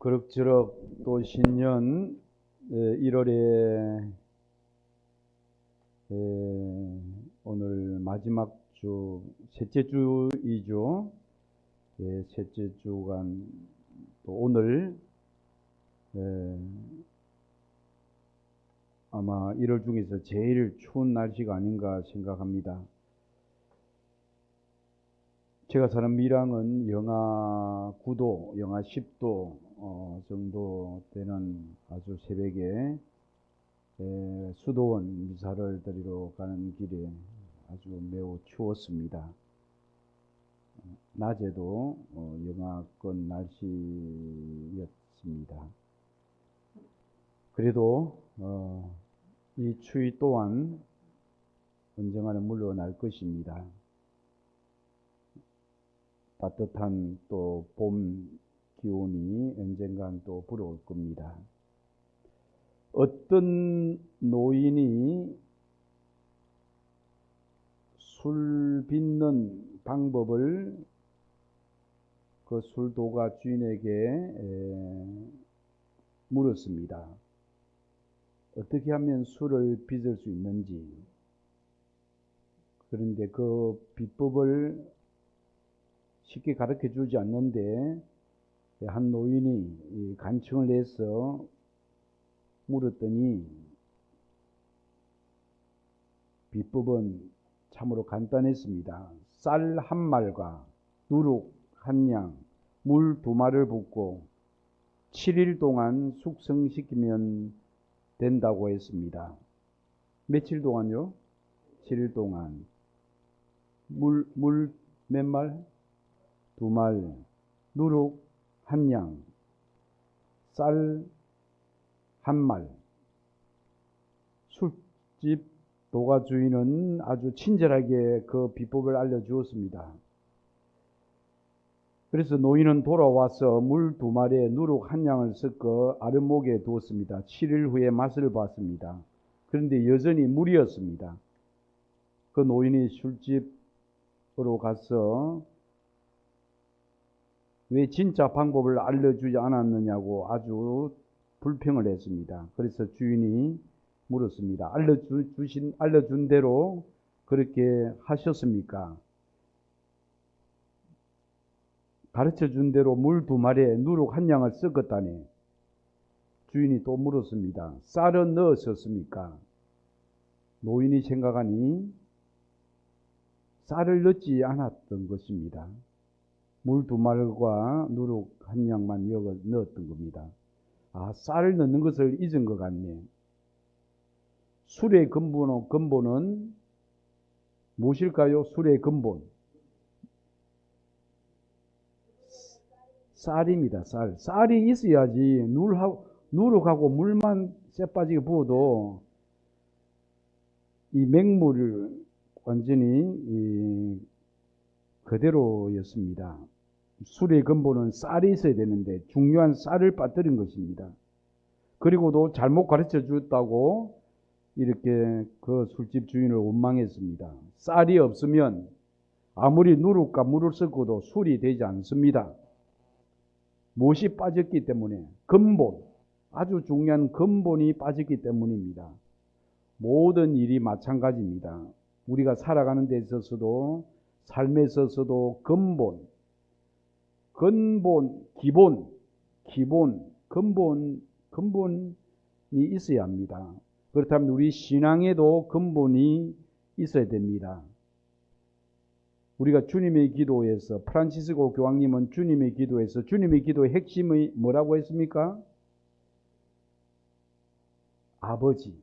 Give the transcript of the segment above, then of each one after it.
그럭저럭 또 신년 1월에 오늘 마지막 주, 셋째 주이죠. 셋째 주간 또 오늘 아마 1월 중에서 제일 추운 날씨가 아닌가 생각합니다. 제가 사는 밀양은 영하 9도, 영하 10도 정도 되는 아주 새벽에 수도원 미사를 드리러 가는 길에 아주 매우 추웠습니다. 낮에도 영하권 날씨였습니다. 그래도 이 추위 또한 언젠가는 물러날 것입니다. 따뜻한 또 봄 기온이 언젠간 또 불어올 겁니다. 어떤 노인이 술 빚는 방법을 그 술도가 주인에게 물었습니다. 어떻게 하면 술을 빚을 수 있는지. 그런데 그 비법을 쉽게 가르쳐 주지 않는데 한 노인이 간청을 해서 물었더니 비법은 참으로 간단했습니다. 쌀 한 말과 누룩 한 양, 물 2마를 붓고 7일 동안 숙성시키면 된다고 했습니다. 며칠 동안요? 7일 동안. 물 몇 말? 2말, 누룩 한 양, 쌀 한 말. 술집 도가 주인은 아주 친절하게 그 비법을 알려주었습니다. 그래서 노인은 돌아와서 물 2말에 누룩 한 양을 섞어 아랫목에 두었습니다. 7일 후에 맛을 봤습니다. 그런데 여전히 물이었습니다. 그 노인이 술집으로 가서 왜 진짜 방법을 알려주지 않았느냐고 아주 불평을 했습니다. 그래서 주인이 물었습니다. 알려준 대로 그렇게 하셨습니까? 가르쳐 준 대로 물 2마리에 누룩 한 양을 섞었다네. 주인이 또 물었습니다. 쌀은 넣으셨습니까? 노인이 생각하니 쌀을 넣지 않았던 것입니다. 물 2말과 누룩 한 양만 넣었던 겁니다. 쌀을 넣는 것을 잊은 것 같네. 술의 근본은 무엇일까요? 술의 근본. 쌀입니다. 쌀이 있어야지 누룩하고 물만 쎄빠지게 부어도 이 맹물을 완전히 그대로였습니다. 술의 근본은 쌀이 있어야 되는데 중요한 쌀을 빠뜨린 것입니다. 그리고도 잘못 가르쳐 주었다고 이렇게 그 술집 주인을 원망했습니다. 쌀이 없으면 아무리 누룩과 물을 섞어도 술이 되지 않습니다. 무엇이 빠졌기 때문에 근본, 아주 중요한 근본이 빠졌기 때문입니다. 모든 일이 마찬가지입니다. 우리가 살아가는 데 있어서도 삶에 있어서도 근본이 있어야 합니다. 그렇다면 우리 신앙에도 근본이 있어야 됩니다. 우리가 주님의 기도에서 프란치스코 교황님은 주님의 기도의 핵심이 뭐라고 했습니까? 아버지.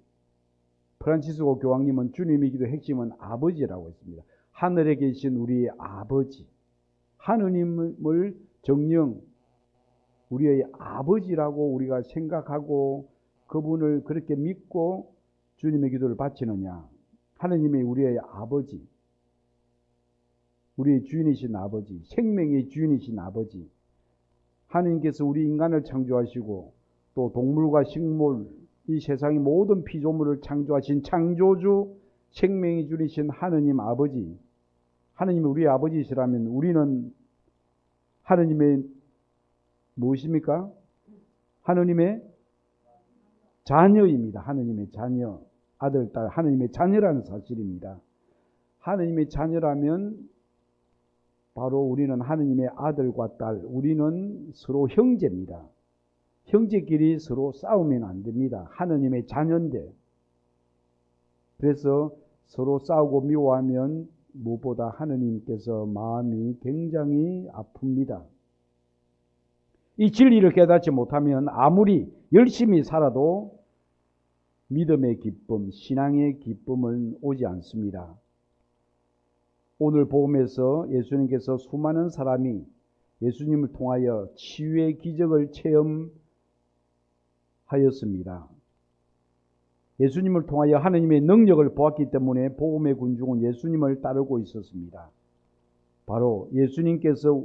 프란치스코 교황님은 주님의 기도의 핵심은 아버지라고 했습니다. 하늘에 계신 우리 아버지. 하느님을 정녕 우리의 아버지라고 우리가 생각하고 그분을 그렇게 믿고 주님의 기도를 바치느냐. 하느님이 우리의 아버지. 우리의 주인이신 아버지, 생명의 주인이신 아버지. 하느님께서 우리 인간을 창조하시고 또 동물과 식물, 이 세상의 모든 피조물을 창조하신 창조주, 생명의 주이신 하느님 아버지. 하느님이 우리의 아버지시라면 우리는 하느님의 무엇입니까? 하느님의 자녀입니다. 하느님의 자녀. 아들, 딸, 하느님의 자녀라는 사실입니다. 하느님의 자녀라면 바로 우리는 하느님의 아들과 딸, 우리는 서로 형제입니다. 형제끼리 서로 싸우면 안 됩니다. 하느님의 자녀인데. 그래서 서로 싸우고 미워하면 무엇보다 하느님께서 마음이 굉장히 아픕니다. 이 진리를 깨닫지 못하면 아무리 열심히 살아도 믿음의 기쁨, 신앙의 기쁨은 오지 않습니다. 오늘 복음에서 예수님께서 수많은 사람이 예수님을 통하여 치유의 기적을 체험하였습니다. 예수님을 통하여 하느님의 능력을 보았기 때문에 복음의 군중은 예수님을 따르고 있었습니다. 바로 예수님께서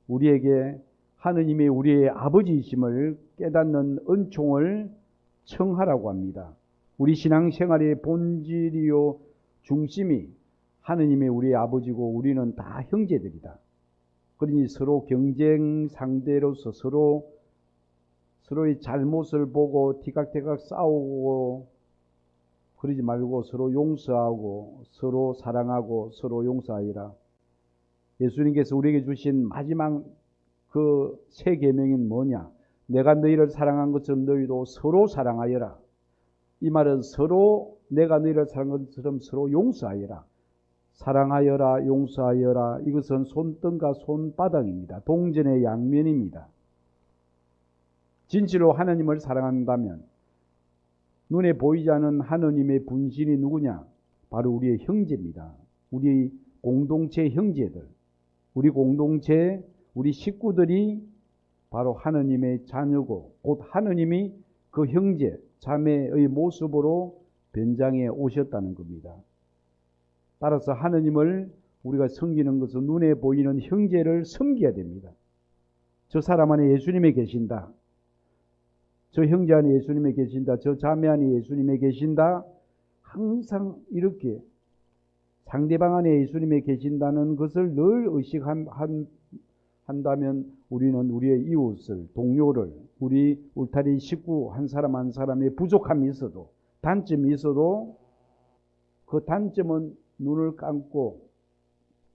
우리에게 하느님이 우리의 아버지이심을 깨닫는 은총을 청하라고 합니다. 우리 신앙생활의 본질이요 중심이 하느님이 우리의 아버지고 우리는 다 형제들이다. 그러니 서로 경쟁 상대로서 서로의 잘못을 보고 티각태각 싸우고 그러지 말고 서로 용서하고 서로 사랑하고 서로 용서하리라. 예수님께서 우리에게 주신 마지막 그 세 계명은 뭐냐? 내가 너희를 사랑한 것처럼 너희도 서로 사랑하여라. 이 말은 서로 내가 너희를 사랑한 것처럼 서로 용서하여라. 사랑하여라, 용서하여라. 이것은 손등과 손바닥입니다. 동전의 양면입니다. 진실로 하나님을 사랑한다면 눈에 보이지 않는 하느님의 분신이 누구냐? 바로 우리의 형제입니다. 우리 공동체 형제들, 우리 공동체, 우리 식구들이 바로 하느님의 자녀고 곧 하느님이 그 형제, 자매의 모습으로 변장해 오셨다는 겁니다. 따라서 하느님을 우리가 섬기는 것은 눈에 보이는 형제를 섬겨야 됩니다. 저 사람 안에 예수님이 계신다. 저 형제 안에 예수님이 계신다. 저 자매 안에 예수님이 계신다. 항상 이렇게 상대방 안에 예수님이 계신다는 것을 늘 의식한다면 우리는 우리의 이웃을, 동료를, 우리 울타리 식구 한 사람 한 사람의 부족함이 있어도, 단점이 있어도 그 단점은 눈을 감고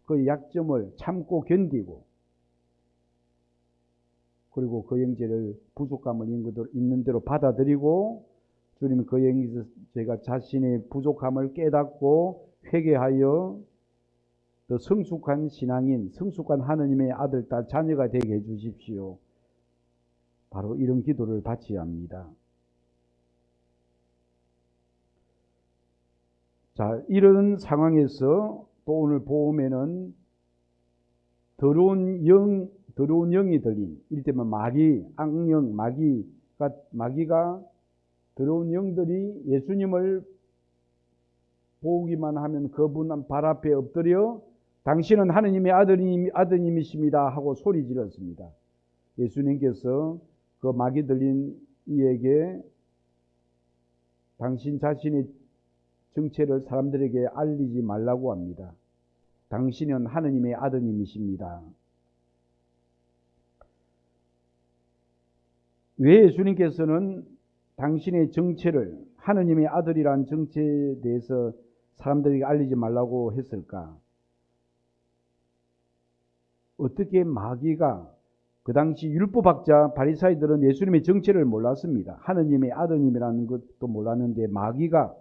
그 약점을 참고 견디고 그리고 그 형제를 부족함을 있는 대로 받아들이고 주님 그 형제가 자신의 부족함을 깨닫고 회개하여 더 성숙한 신앙인, 성숙한 하느님의 아들, 딸, 자녀가 되게 해주십시오. 바로 이런 기도를 바쳐야 합니다. 자, 이런 상황에서 또 오늘 복음에는 더러운 영이 들린, 이를테면 마귀, 악령, 마귀가 더러운 영들이 예수님을 보기만 하면 그분 발 앞에 엎드려 당신은 하느님의 아드님이십니다 하고 소리 질렀습니다. 예수님께서 그 마귀 들린 이에게 당신 자신의 정체를 사람들에게 알리지 말라고 합니다. 당신은 하느님의 아드님이십니다. 왜 예수님께서는 당신의 정체를, 하느님의 아들이라는 정체에 대해서 사람들에게 알리지 말라고 했을까? 어떻게 마귀가, 그 당시 율법학자 바리사이들은 예수님의 정체를 몰랐습니다. 하느님의 아드님이라는 것도 몰랐는데 마귀가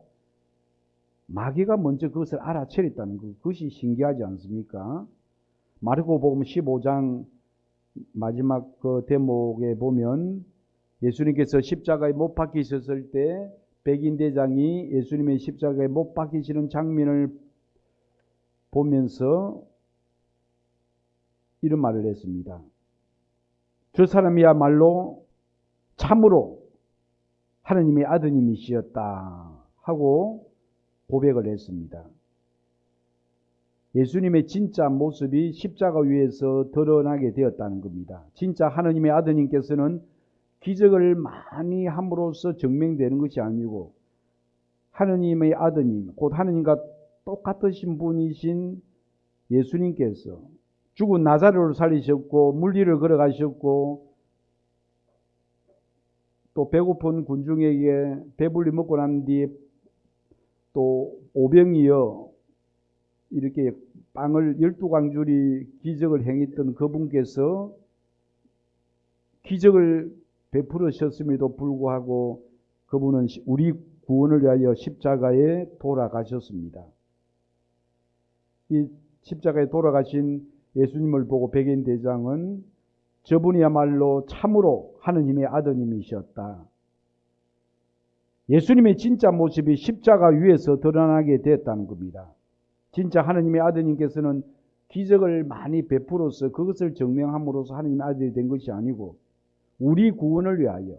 먼저 그것을 알아차렸다는 것, 그것이 신기하지 않습니까? 마르코복음 15장 마지막 그 대목에 보면 예수님께서 십자가에 못 박히셨을 때 백인 대장이 예수님의 십자가에 못 박히시는 장면을 보면서 이런 말을 했습니다. 저 사람이야말로 참으로 하느님의 아드님이시었다 하고 고백을 했습니다. 예수님의 진짜 모습이 십자가 위에서 드러나게 되었다는 겁니다. 진짜 하느님의 아드님께서는 기적을 많이 함으로써 증명되는 것이 아니고 하느님의 아드님, 곧 하느님과 똑같으신 분이신 예수님께서 죽은 나사로를 살리셨고 물리를 걸어가셨고 또 배고픈 군중에게 배불리 먹고 난 뒤에 또 오병이어 이렇게 빵을 12광줄이 기적을 행했던 그분께서 기적을 베풀으셨음에도 불구하고 그분은 우리 구원을 위하여 십자가에 돌아가셨습니다. 이 십자가에 돌아가신 예수님을 보고 백인대장은 저분이야말로 참으로 하느님의 아드님이셨다. 예수님의 진짜 모습이 십자가 위에서 드러나게 됐다는 겁니다. 진짜 하느님의 아드님께서는 기적을 많이 베풀어서 그것을 증명함으로써 하느님의 아들이 된 것이 아니고 우리 구원을 위하여,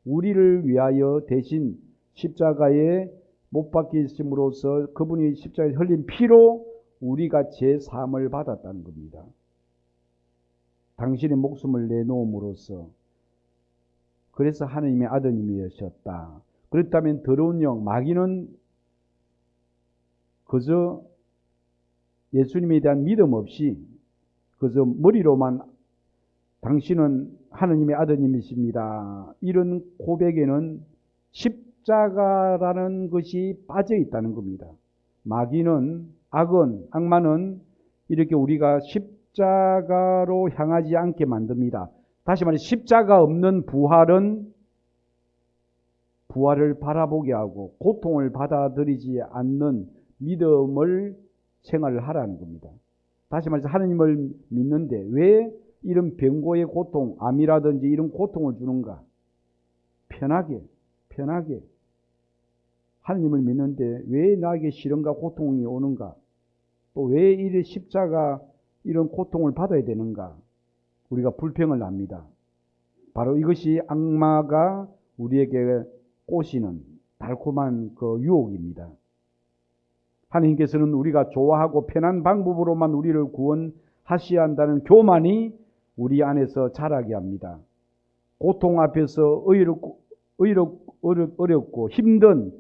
우리를 위하여 대신 십자가에 못 박히심으로써 그분이 십자가에 흘린 피로 우리가 제3을 받았다는 겁니다. 당신의 목숨을 내놓음으로써. 그래서 하느님의 아드님이셨다. 그렇다면 더러운 영, 마귀는 그저 예수님에 대한 믿음 없이 그저 머리로만 당신은 하느님의 아드님이십니다. 이런 고백에는 십자가라는 것이 빠져 있다는 겁니다. 마귀는, 악마는 이렇게 우리가 십자가로 향하지 않게 만듭니다. 다시 말해 십자가 없는 부활을 바라보게 하고 고통을 받아들이지 않는 믿음을 생활을 하라는 겁니다. 다시 말해서 하느님을 믿는데 왜 이런 병고의 고통, 암이라든지 이런 고통을 주는가? 편하게 하느님을 믿는데 왜 나에게 시련과 고통이 오는가? 또 왜 이 십자가 이런 고통을 받아야 되는가? 우리가 불평을 합니다. 바로 이것이 악마가 우리에게 꼬시는 달콤한 그 유혹입니다. 하나님께서는 우리가 좋아하고 편한 방법으로만 우리를 구원하셔야 한다는 교만이 우리 안에서 자라게 합니다. 고통 앞에서 어렵고 힘든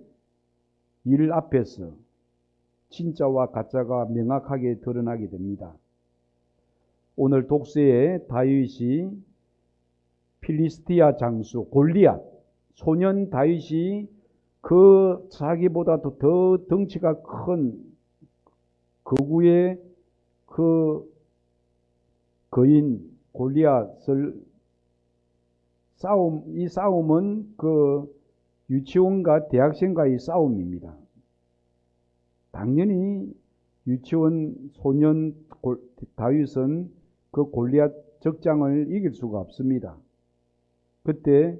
일 앞에서 진짜와 가짜가 명확하게 드러나게 됩니다. 오늘 독서에 다윗이 필리스티아 장수 골리앗, 소년 다윗이 그 자기보다도 더 덩치가 큰 거구의 그 거인 골리앗을 이 싸움은 그 유치원과 대학생과의 싸움입니다. 당연히 유치원 소년 다윗은 그 골리앗 적장을 이길 수가 없습니다. 그때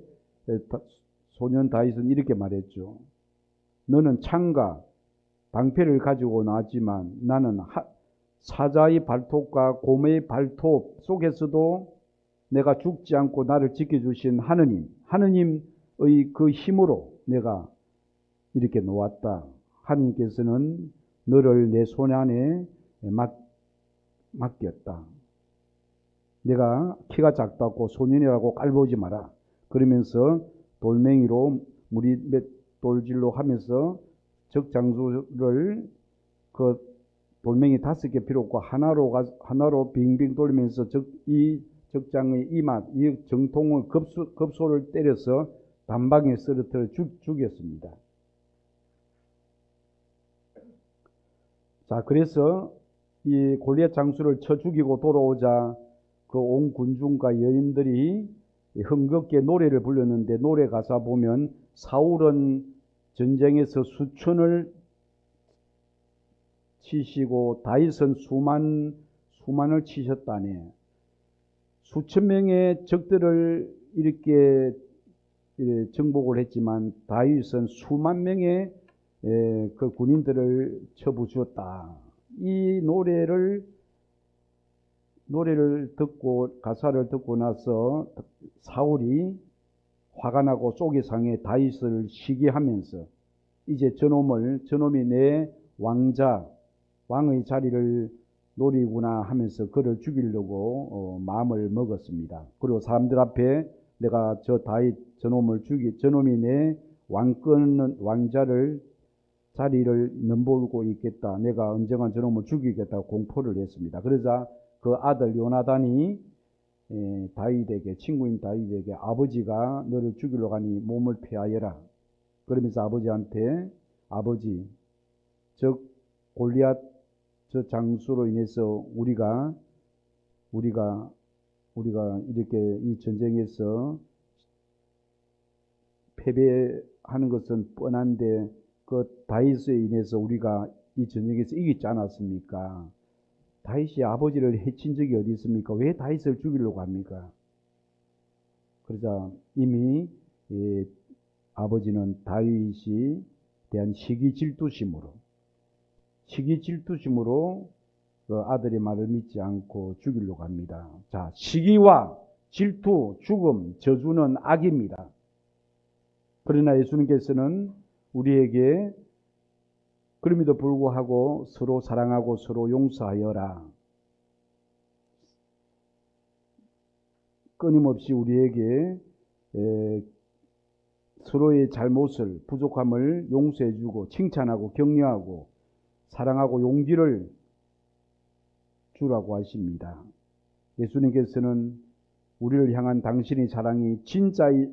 소년 다윗은 이렇게 말했죠. 너는 창과 방패를 가지고 나왔지만 나는 사자의 발톱과 곰의 발톱 속에서도 내가 죽지 않고 나를 지켜주신 하느님의 그 힘으로 내가 이렇게 놓았다. 하느님께서는 너를 내 손 안에 맡겼다. 내가 키가 작다고 소년이라고 깔보지 마라. 그러면서 돌멩이로 돌질로 하면서 적장수를 그 돌멩이 5개 필요 없고 하나로 빙빙 돌리면서 이 적장의 이 정통을 급소를 때려서 단방에 쓰러뜨려 죽였습니다. 자, 그래서 이 골리앗 장수를 쳐 죽이고 돌아오자 그 온 군중과 여인들이 흥겹게 노래를 불렀는데 노래 가사 보면 사울은 전쟁에서 수천을 치시고 다윗은 수만을 치셨다네. 수천 명의 적들을 이렇게 정복을 했지만 다윗은 수만 명의 그 군인들을 쳐부수었다. 이 노래를 듣고 가사를 듣고 나서 사울이 화가 나고 속이 상해 다윗을 시기하면서 이제 저놈이 내 왕의 자리를 노리구나 하면서 그를 죽이려고 마음을 먹었습니다. 그리고 사람들 앞에 내가 저놈이 내 자리를 넘보고 있겠다. 내가 언젠가 저놈을 죽이겠다고 공포를 했습니다. 그러자 그 아들 요나단이 다윗에게, 친구인 다윗에게 아버지가 너를 죽이러 가니 몸을 피하여라. 그러면서 아버지한테 아버지, 즉 골리앗 저 장수로 인해서 우리가 이렇게 이 전쟁에서 패배하는 것은 뻔한데 그 다윗에 인해서 우리가 이 전쟁에서 이기지 않았습니까? 다윗이 아버지를 해친 적이 어디 있습니까? 왜 다윗을 죽이려고 합니까? 그러자 이미 아버지는 다윗이 대한 시기 질투심으로 그 아들의 말을 믿지 않고 죽이려고 합니다. 자, 시기와 질투, 죽음, 저주는 악입니다. 그러나 예수님께서는 우리에게 그럼에도 불구하고 서로 사랑하고 서로 용서하여라. 끊임없이 우리에게 서로의 잘못을, 부족함을 용서해주고 칭찬하고 격려하고 사랑하고 용기를 주라고 하십니다. 예수님께서는 우리를 향한 당신의 사랑이 진짜의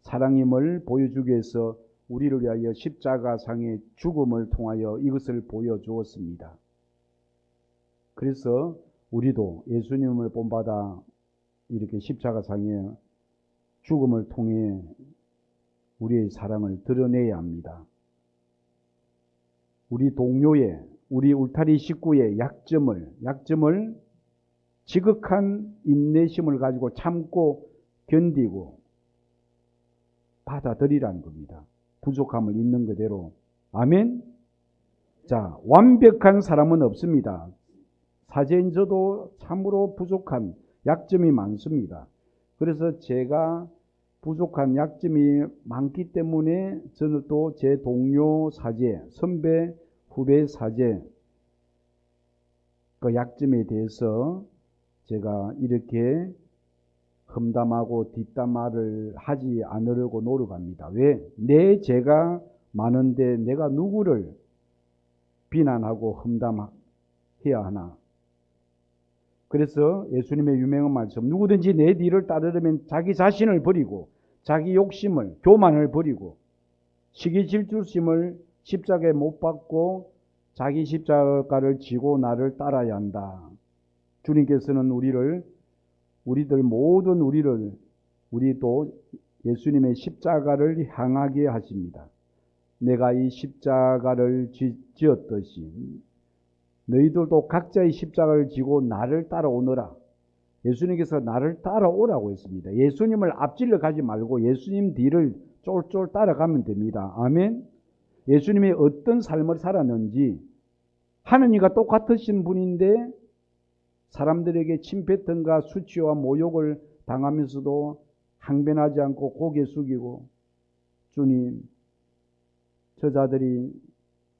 사랑임을 보여주기 위해서 우리를 위하여 십자가상의 죽음을 통하여 이것을 보여주었습니다. 그래서 우리도 예수님을 본받아 이렇게 십자가상의 죽음을 통해 우리의 사랑을 드러내야 합니다. 우리 동료의, 우리 울타리 식구의 약점을 지극한 인내심을 가지고 참고 견디고 받아들이라는 겁니다. 부족함을 있는 그대로. 아멘? 자, 완벽한 사람은 없습니다. 사제인 저도 참으로 부족한 약점이 많습니다. 그래서 제가 부족한 약점이 많기 때문에 저는 또 제 동료 사제, 선배, 후배 사제 그 약점에 대해서 제가 이렇게 험담하고 뒷담화를 하지 않으려고 노력합니다. 왜? 내 죄가 많은데 내가 누구를 비난하고 험담해야 하나? 그래서 예수님의 유명한 말씀, 누구든지 내 뒤를 따르려면 자기 자신을 버리고 자기 욕심을, 교만을 버리고 시기 질투심을 십자가에 못 박고 자기 십자가를 지고 나를 따라야 한다. 주님께서는 우리도 예수님의 십자가를 향하게 하십니다. 내가 이 십자가를 지었듯이 너희들도 각자의 십자가를 지고 나를 따라오너라. 예수님께서 나를 따라오라고 했습니다. 예수님을 앞질러 가지 말고 예수님 뒤를 쫄쫄 따라가면 됩니다. 아멘. 예수님이 어떤 삶을 살았는지, 하느님과 똑같으신 분인데 사람들에게 침뱉음과 수치와 모욕을 당하면서도 항변하지 않고 고개 숙이고, 주님, 저자들이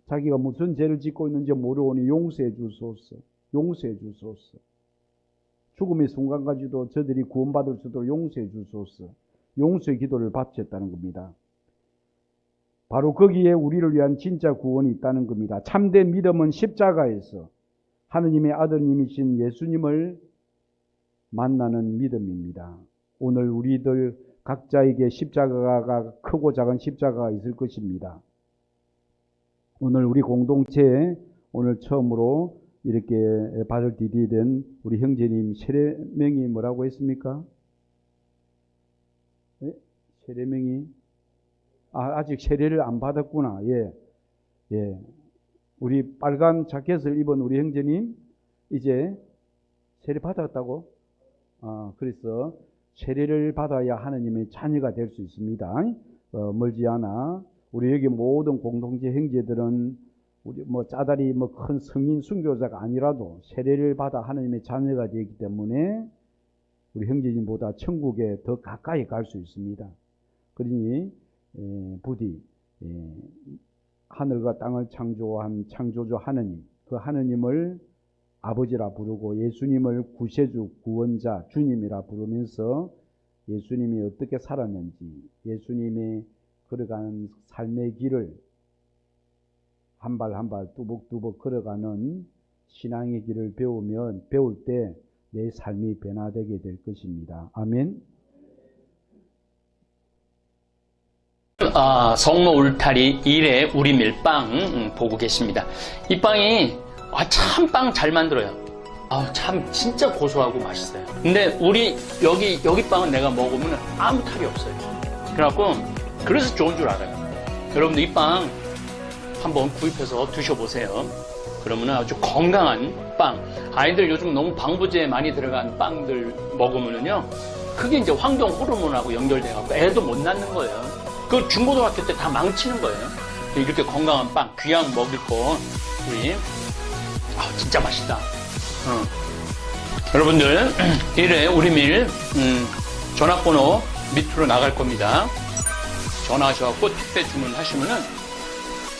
자기가 무슨 죄를 짓고 있는지 모르오니 용서해 주소서. 용서해 주소서. 죽음의 순간까지도 저들이 구원받을 수 있도록 용서해 주소서. 용서의 기도를 바쳤다는 겁니다. 바로 거기에 우리를 위한 진짜 구원이 있다는 겁니다. 참된 믿음은 십자가에서 하느님의 아드님이신 예수님을 만나는 믿음입니다. 오늘 우리들 각자에게 십자가가, 크고 작은 십자가가 있을 것입니다. 오늘 우리 공동체에 오늘 처음으로 이렇게 발을 디디된 우리 형제님 세례명이 뭐라고 했습니까? 네? 세례명이 아직 세례를 안 받았구나. 예. 우리 빨간 자켓을 입은 우리 형제님 이제 세례 받았다고? 그래서 세례를 받아야 하느님의 자녀가 될 수 있습니다. 멀지 않아. 우리 여기 모든 공동체 형제들은 우리 짜다리 큰 성인 순교자가 아니라도 세례를 받아 하느님의 자녀가 되기 때문에 우리 형제님보다 천국에 더 가까이 갈 수 있습니다. 그러니 부디 하늘과 땅을 창조한 창조주 하느님, 그 하느님을 아버지라 부르고 예수님을 구세주, 구원자, 주님이라 부르면서 예수님이 어떻게 살았는지, 예수님이 걸어가는 삶의 길을 한 발 한 발 뚜벅뚜벅 걸어가는 신앙의 길을 배울 때 내 삶이 변화되게 될 것입니다. 아멘. 성모 울타리 1회 우리 밀빵 보고 계십니다. 이 빵이 참 빵 잘 만들어요. 참 진짜 고소하고 맛있어요. 근데 우리 여기 빵은 내가 먹으면 아무 탈이 없어요. 그래갖고 그래서 좋은 줄 알아요. 여러분들 이 빵 한번 구입해서 드셔보세요. 그러면 아주 건강한 빵. 아이들 요즘 너무 방부제 많이 들어간 빵들 먹으면은요, 그게 이제 환경 호르몬하고 연결돼갖고 애도 못 낳는 거예요. 그 중고등학교 때 다 망치는 거예요. 이렇게 건강한 빵, 귀양 먹을 거, 우리, 진짜 맛있다. 여러분들, 1회 우리밀, 전화번호 밑으로 나갈 겁니다. 전화하셔갖고 택배 주문하시면은,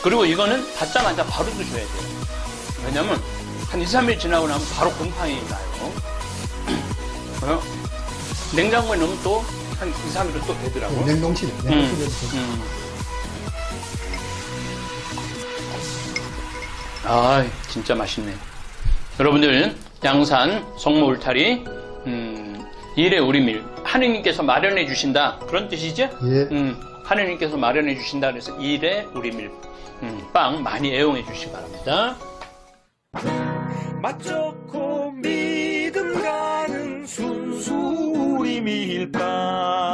그리고 이거는 받자마자 바로 드셔야 돼요. 왜냐면, 한 2, 3일 지나고 나면 바로 곰팡이 나요. 냉장고에 넣으면 또, 한 2, 3일은 또 되더라고요. 냉동실에. 진짜 맛있네. 여러분들, 양산 성모 울타리 1회 우리밀 하느님께서 마련해 주신다, 그런 뜻이죠? 예. 하느님께서 마련해 주신다 그래서 1회 우리밀 빵 많이 애용해 주시기 바랍니다. 맛 좋고 믿음 가는 순수 우리 밀빵